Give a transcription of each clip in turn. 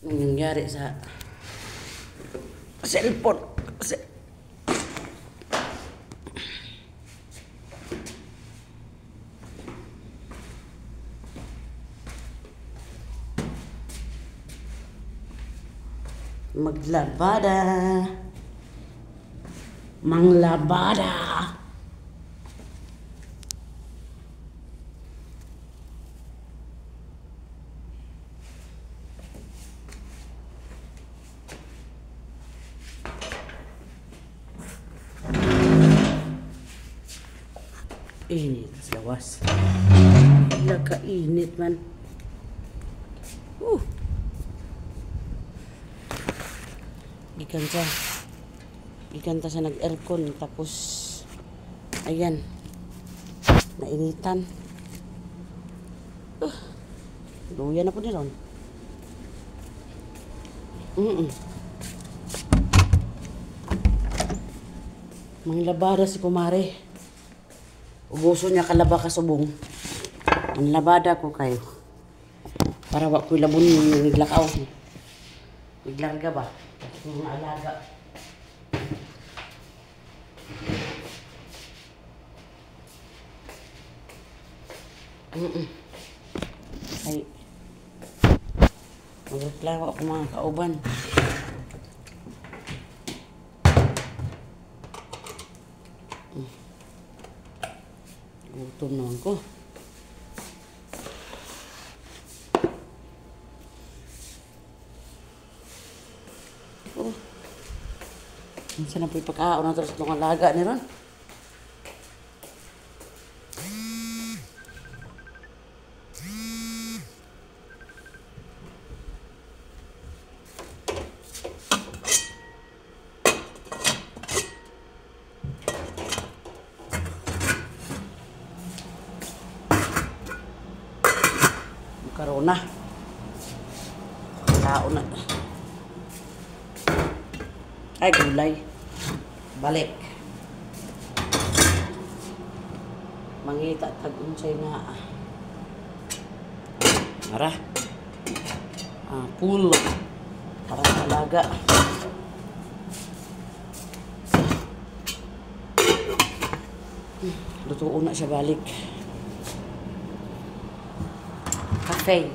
nangyari sa cellphone. Kasi maglabada. Manglabada. Init sa lawas. Wala ka init man. Giganta sa nag-aircon tapos ayan nainitan. Luya na po niron. Manglabada si kumare. Ubuso niya kalaba kasubong. Ang labada ko kayo. Para wa ko'y labon yung niglakaw. Naglarga ba? Yung mga alaga. Ay. Magreklamo ako mga kauban. Gutom naman ko. Minsan na po ipagkaon na ito sa itong alaga ni Ron. Karoon na. Kaon na. Ay, gulay. Balik. Mangita tag-unsay na. Mara. Pool. Para sa alaga. Lutuon na siya balik. Cafe.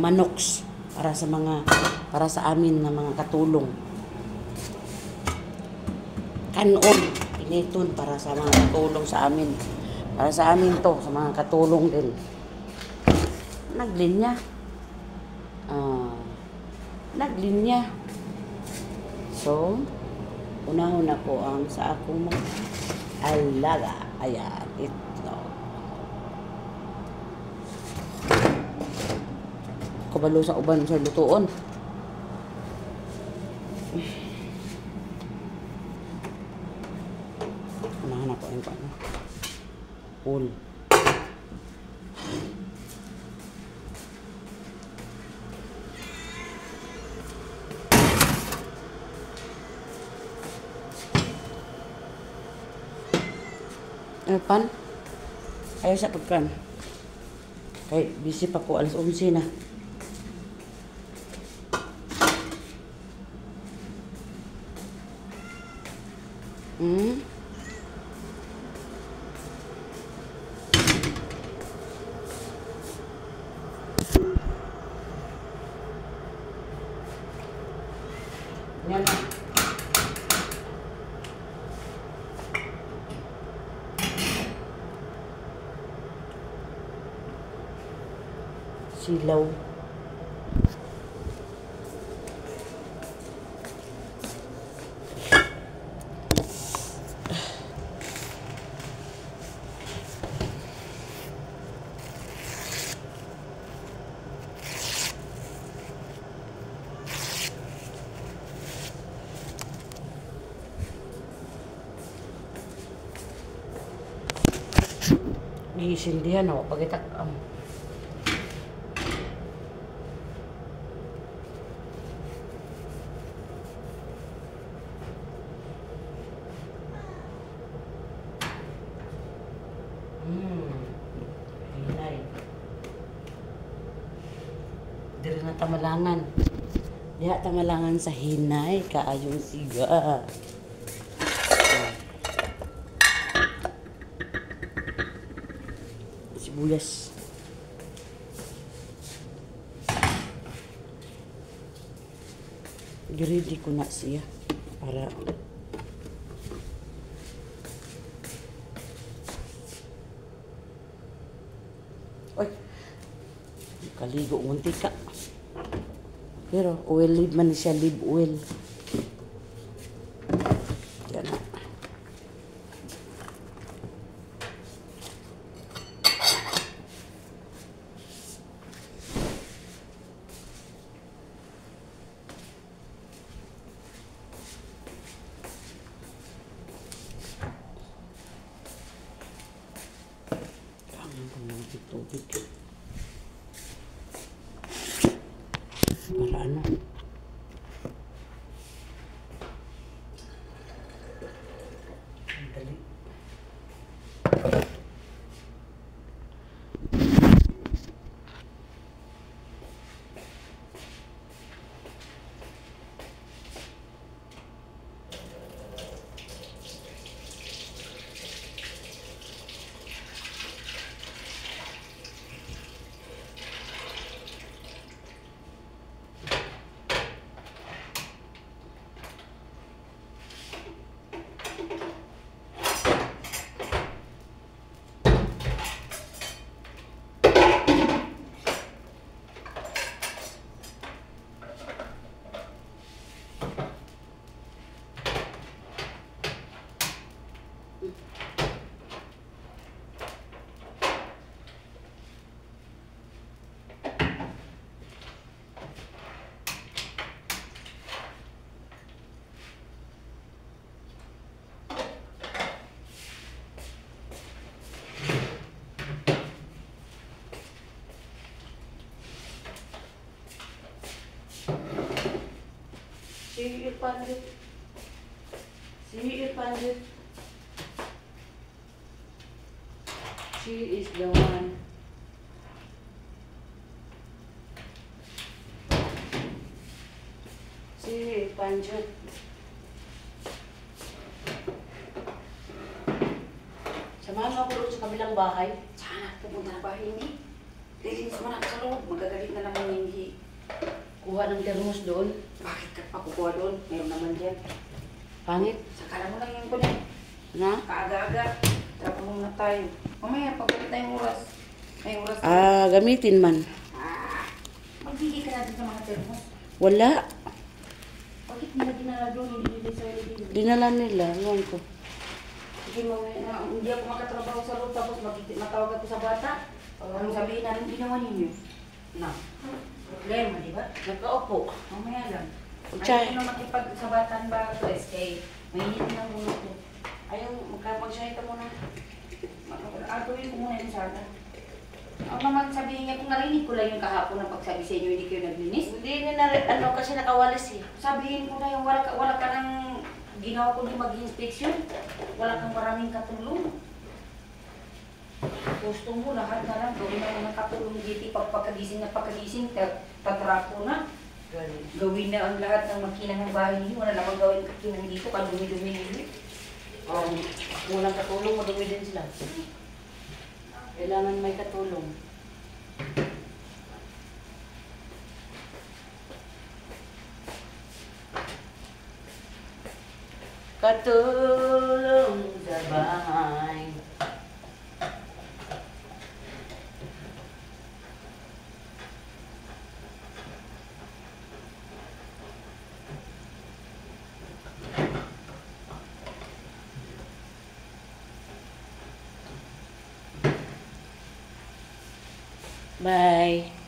Manoks para sa amin na mga katulong. Kanon, piniton para sa mga katulong sa amin. Para sa amin to, sa mga katulong din. Naglinya. Naglinya. So, una-una po ang sa akong mga alaga. Ayan, ito. Kabalo sa uban sa lutuon. Unahan ako yung paano. Pool. Pan? Ayaw sa pagkan. Kay busy pa ko, alas 11 na. Yan. Silaw. Gisindihan o pagitak na tamalangan. Diha tamalangan sa hinay, kaayong siga. Sibuyas. Ready ko na siya para oy, kaligo muntika. Pero oil lead man siya, live oil. Yan na. Tubig. Para ano? Dali. See you, Pandit. See you, Pandit. She is the one. Si Panjut. Samahan mo ako doon sa kabilang bahay. Sana, pupunta na bahay hindi. Lilinis mo na sa loob. Magagalit na naman yung hindi. Kuha ng termos doon. Bakit ka pa kukuha doon? Meron naman dyan. Pangit. Sakala mo lang yung kunin. Na? Kaaga-aga. Tapos muna tayo. Mamaya, pagkalit na yung oras. May oras na. Gamitin man. Magbigay ka natin sa mga termos. Wala. Bakit nila dinala doon? Hindi nila sa ilibig. Dinala nila. Ewan ko. Sige, mamaya na. Hindi ako makatrabaho sa loob. Tapos matawag ako sa bata. Anong sabihin natin ginawa ninyo? Na. Problema, di ba? Nagkaupo. Mamaya lang. Chay. Ayaw ko na makipagsabataan ba sa SK. Mainit na muna ko. Ayaw, magkapag-shine ka muna. Atuloy ko muna yung sana. Ako naman sabihin niya, kung narinig ko lang yung kahapon na pagsabi sa inyo, hindi kayo naglinis. Hindi na kasi nakawalis eh. Sabihin ko na yung wala ka ng ginawa ko din mag-inspection. Wala kang maraming katulong. Gusto mo lahat na lang, gawin na ng katulong dito. Pagkagising na pagkagising, tatrapo na. Gawin na ang lahat ng makinang ng bahay niyo. Wala namang gawin kakinang dito, kadumi-dumi niyo. Walang katulong, madumi din sila. Kailangan may katulong. Katulong sa bahay. Bye.